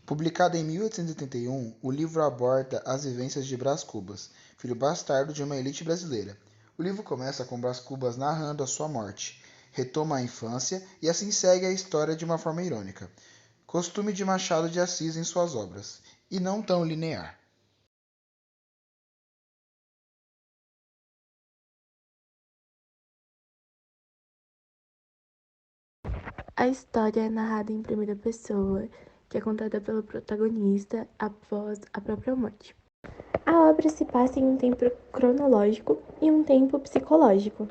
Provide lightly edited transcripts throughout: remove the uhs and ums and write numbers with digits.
Publicado em 1881, o livro aborda as vivências de Brás Cubas, filho bastardo de uma elite brasileira. O livro começa com Brás Cubas narrando a sua morte, retoma a infância e assim segue a história de uma forma irônica, costume de Machado de Assis em suas obras, e não tão linear. A história é narrada em primeira pessoa, que é contada pelo protagonista após a própria morte. A obra se passa em um tempo cronológico e um tempo psicológico.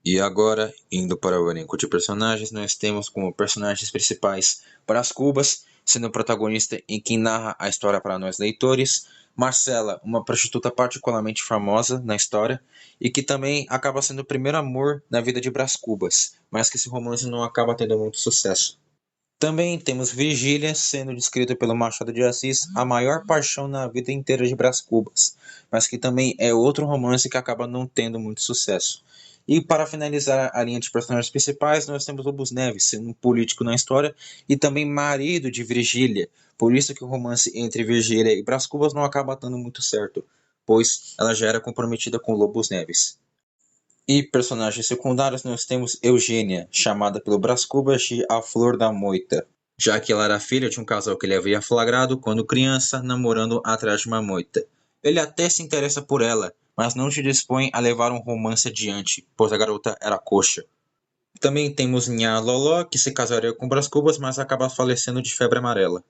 E agora, indo para o elenco de personagens, nós temos como personagens principais Brás Cubas, sendo o protagonista em quem narra a história para nós leitores, Marcela, uma prostituta particularmente famosa na história, e que também acaba sendo o primeiro amor na vida de Brás Cubas, mas que esse romance não acaba tendo muito sucesso. Também temos Virgília, sendo descrita pelo Machado de Assis a maior paixão na vida inteira de Brás Cubas, mas que também é outro romance que acaba não tendo muito sucesso. E para finalizar a linha de personagens principais, nós temos Lobos Neves, sendo um político na história e também marido de Virgília. Por isso que o romance entre Virgília e Brás Cubas não acaba dando muito certo, pois ela já era comprometida com Lobos Neves. E personagens secundários nós temos Eugênia, chamada pelo Brás Cubas de a Flor da Moita, já que ela era filha de um casal que ele havia flagrado quando criança, namorando atrás de uma moita. Ele até se interessa por ela, mas não se dispõe a levar um romance adiante, pois a garota era coxa. Também temos Nha Loló, que se casaria com Brás Cubas, mas acaba falecendo de febre amarela.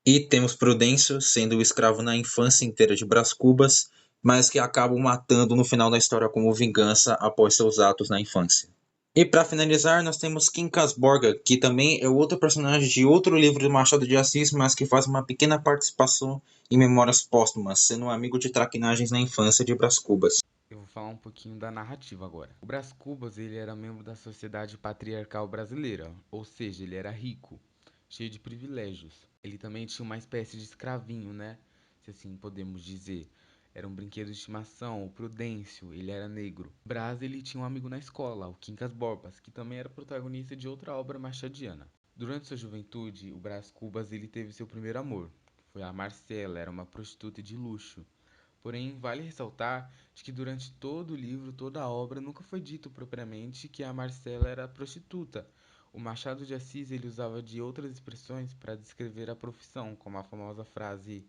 E temos Prudêncio, sendo o escravo na infância inteira de Brás Cubas, mas que acaba o matando no final da história como vingança após seus atos na infância. E para finalizar, nós temos Quincas Borga, que também é outro personagem de outro livro de Machado de Assis, mas que faz uma pequena participação em Memórias Póstumas, sendo um amigo de traquinagens na infância de Brás Cubas. Eu vou falar um pouquinho da narrativa agora. O Brás Cubas, ele era membro da sociedade patriarcal brasileira, ou seja, ele era rico, cheio de privilégios. Ele também tinha uma espécie de escravinho, né? Se assim podemos dizer. Era um brinquedo de estimação, o Prudêncio, ele era negro. Brás, ele tinha um amigo na escola, o Quincas Borbas, que também era protagonista de outra obra machadiana. Durante sua juventude, o Brás Cubas, ele teve seu primeiro amor. Foi a Marcela, era uma prostituta de luxo. Porém, vale ressaltar de que durante todo o livro, toda a obra, nunca foi dito propriamente que a Marcela era prostituta. O Machado de Assis ele usava de outras expressões para descrever a profissão, como a famosa frase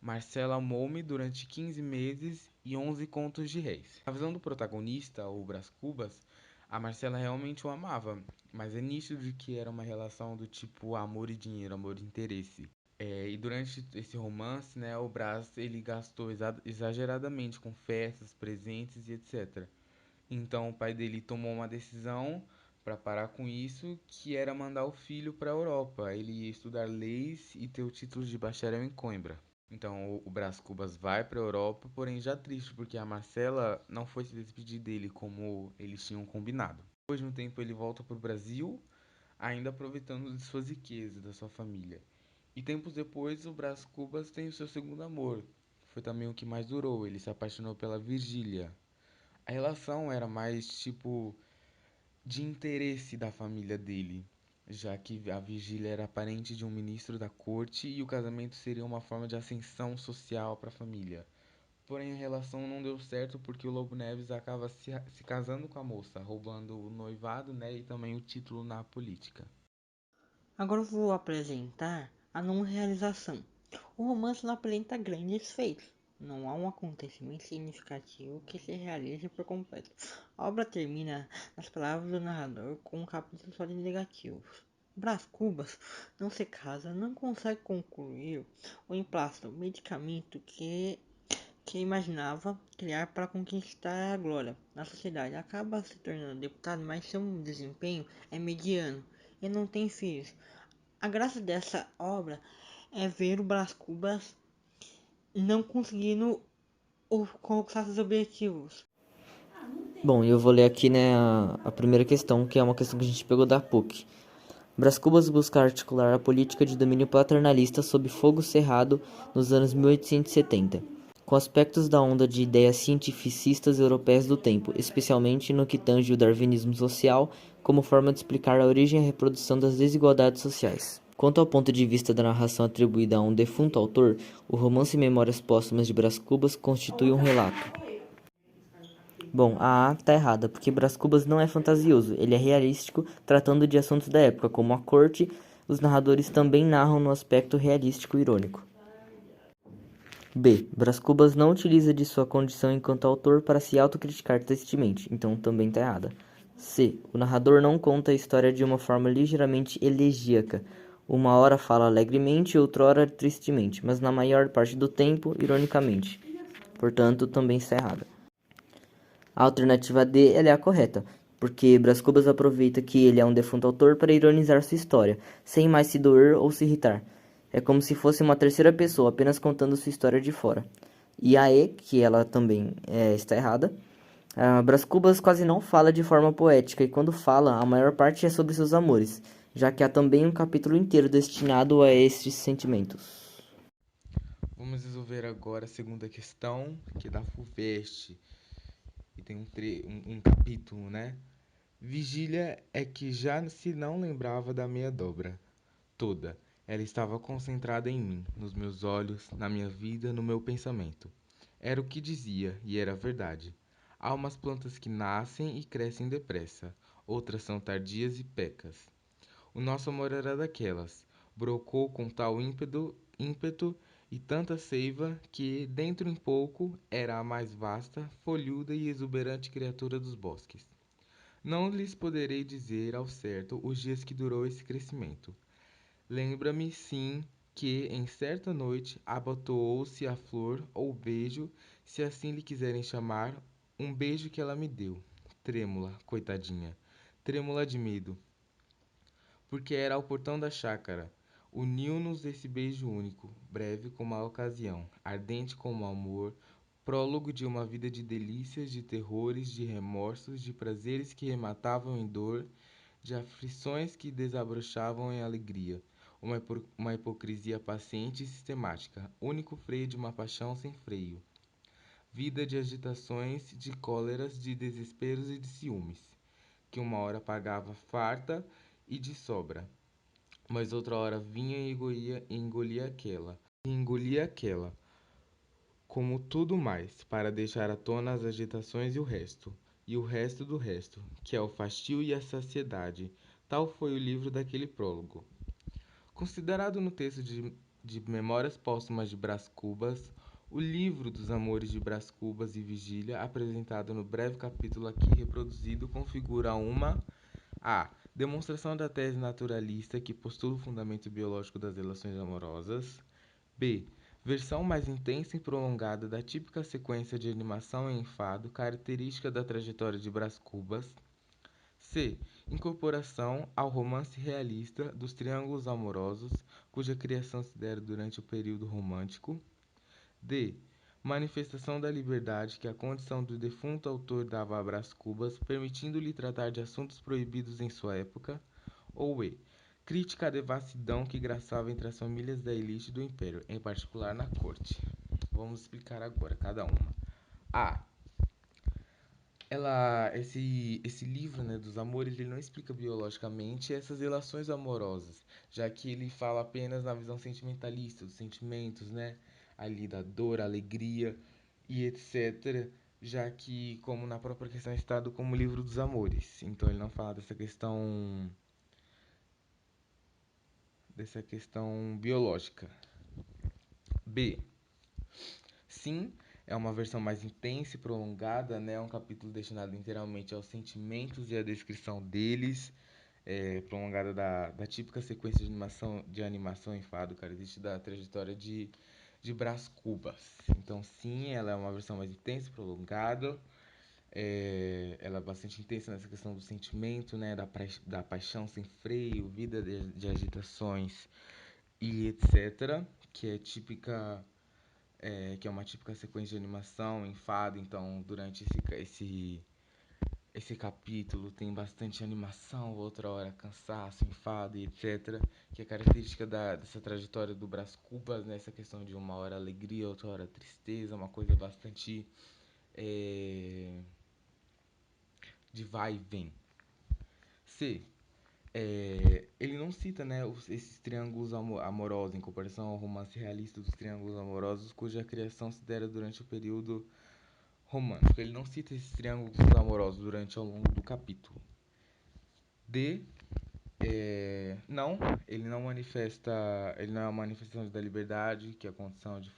Marcela amou-me durante 15 meses e 11 contos de réis. Na visão do protagonista, o Brás Cubas, a Marcela realmente o amava, mas é nítido de que era uma relação do tipo amor e dinheiro, amor e interesse. E durante esse romance, né, o Brás ele gastou exageradamente com festas, presentes e etc. Então o pai dele tomou uma decisão para parar com isso, que era mandar o filho para a Europa. Ele ia estudar leis e ter o título de bacharel em Coimbra. Então o Brás Cubas vai para a Europa, porém já triste, porque a Marcela não foi se despedir dele como eles tinham combinado. Depois de um tempo ele volta para o Brasil, ainda aproveitando de suas riquezas, da sua família. E tempos depois, o Brás Cubas tem o seu segundo amor. Foi também o que mais durou. Ele se apaixonou pela Virgília. A relação era mais tipo de interesse da família dele, já que a Virgília era parente de um ministro da corte e o casamento seria uma forma de ascensão social para a família. Porém, a relação não deu certo porque o Lobo Neves acaba se casando com a moça, roubando o noivado, né, e também o título na política. Agora eu vou apresentar a não realização. O romance não apresenta grandes feitos. Não há um acontecimento significativo que se realize por completo. A obra termina, nas palavras do narrador, com um capítulo só de negativos. Brás Cubas não se casa, não consegue concluir o emplasto medicamento que imaginava criar para conquistar a glória na sociedade. Acaba se tornando deputado, mas seu desempenho é mediano e não tem filhos. A graça dessa obra é ver o Brás Cubas não conseguindo conquistar seus objetivos. Bom, eu vou ler aqui, né, a primeira questão, que é uma questão que a gente pegou da PUC. Brás Cubas busca articular a política de domínio paternalista sob fogo cerrado nos anos 1870, com aspectos da onda de ideias cientificistas europeias do tempo, especialmente no que tange o darwinismo social, como forma de explicar a origem e a reprodução das desigualdades sociais. Quanto ao ponto de vista da narração atribuída a um defunto autor, o romance Memórias Póstumas de Brás Cubas constitui um relato. Bom, a A tá errada, porque Brás Cubas não é fantasioso, ele é realístico, tratando de assuntos da época, como a corte. Os narradores também narram no aspecto realístico e irônico. B. Brás Cubas não utiliza de sua condição enquanto autor para se autocriticar tristemente, então também tá errada. C. O narrador não conta a história de uma forma ligeiramente elegíaca. Uma hora fala alegremente, outrora tristemente, mas na maior parte do tempo, ironicamente. Portanto, também está errada. A alternativa D ela é a correta, porque Brás Cubas aproveita que ele é um defunto autor para ironizar sua história, sem mais se doer ou se irritar. É como se fosse uma terceira pessoa, apenas contando sua história de fora. E a E, que ela também está errada, Brás Cubas quase não fala de forma poética, e quando fala, a maior parte é sobre seus amores, já que há também um capítulo inteiro destinado a estes sentimentos. Vamos resolver agora a segunda questão, que é da FUVEST, e tem um capítulo, né? Vigília é que já se não lembrava da meia dobra toda. Ela estava concentrada em mim, nos meus olhos, na minha vida, no meu pensamento. Era o que dizia, e era verdade. Há umas plantas que nascem e crescem depressa, outras são tardias e pecas. O nosso amor era daquelas. Brocou com tal ímpeto e tanta seiva que, dentro em pouco, era a mais vasta, folhuda e exuberante criatura dos bosques. Não lhes poderei dizer ao certo os dias que durou esse crescimento. Lembra-me, sim, que em certa noite abotoou-se a flor ou beijo, se assim lhe quiserem chamar, um beijo que ela me deu, trêmula, coitadinha, trêmula de medo, porque era ao portão da chácara. Uniu-nos esse beijo único, breve como a ocasião, ardente como o amor, prólogo de uma vida de delícias, de terrores, de remorsos, de prazeres que rematavam em dor, de aflições que desabrochavam em alegria. Uma hipocrisia paciente e sistemática, único freio de uma paixão sem freio. Vida de agitações, de cóleras, de desesperos e de ciúmes, que uma hora pagava farta e de sobra, mas outra hora vinha e engolia aquela, como tudo mais, para deixar à tona as agitações e o resto do resto, que é o fastio e a saciedade. Tal foi o livro daquele prólogo. Considerado no texto de Memórias Póstumas de Brás Cubas, o livro dos amores de Brás Cubas e Vigília, apresentado no breve capítulo aqui reproduzido, configura uma a. Demonstração da tese naturalista que postula o fundamento biológico das relações amorosas. B. Versão mais intensa e prolongada da típica sequência de animação em enfado característica da trajetória de Brás Cubas. C. Incorporação ao romance realista dos triângulos amorosos, cuja criação se dera durante o período romântico. D. Manifestação da liberdade que a condição do defunto autor dava a Brás Cubas, permitindo-lhe tratar de assuntos proibidos em sua época. Ou E. Crítica à devassidão que graçava entre as famílias da elite do império, em particular na corte. Vamos explicar agora cada uma. A. Esse livro, né, dos amores, ele não explica biologicamente essas relações amorosas, já que ele fala apenas na visão sentimentalista, dos sentimentos, né, ali da dor, alegria e etc., já que, como na própria questão, é citado como livro dos amores. Então ele não fala dessa questão biológica. B. Sim, é uma versão mais intensa e prolongada, né? É um capítulo destinado inteiramente aos sentimentos e à descrição deles, prolongada da típica sequência de animação em fado característica da trajetória de Brás Cubas. Então, sim, ela é uma versão mais intensa e prolongada. Ela é bastante intensa nessa questão do sentimento, né? Da paixão sem freio, vida de agitações e etc., que é típica que é uma típica sequência de animação em fado. Então, durante esse capítulo tem bastante animação, outra hora cansaço, enfado e etc., que é característica dessa trajetória do Brás Cubas, nessa questão de uma hora alegria, outra hora tristeza, uma coisa bastante de vai e vem. C. Ele não cita, né, esses triângulos amorosos em comparação ao romance realista dos triângulos amorosos, cuja criação se dera durante o período romântico. Ele não cita esses triângulos amorosos ao longo do capítulo. D. Não, ele não é uma manifestação da liberdade, que é a condição de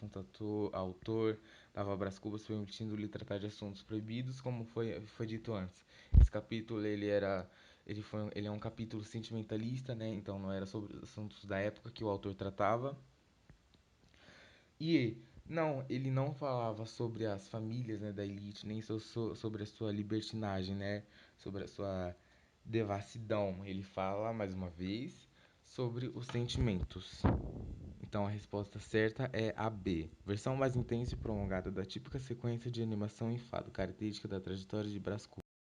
autor dava a Brás Cubas, permitindo-lhe tratar de assuntos proibidos, como foi dito antes. Esse capítulo, ele é um capítulo sentimentalista, né? Então não era sobre assuntos da época que o autor tratava. E não, ele não falava sobre as famílias, né, da elite, nem sobre a sua libertinagem, né? Sobre a sua devassidão. Ele fala, mais uma vez, sobre os sentimentos. Então a resposta certa é a B. Versão mais intensa e prolongada da típica sequência de animação em fado, característica da trajetória de Brás Cubas.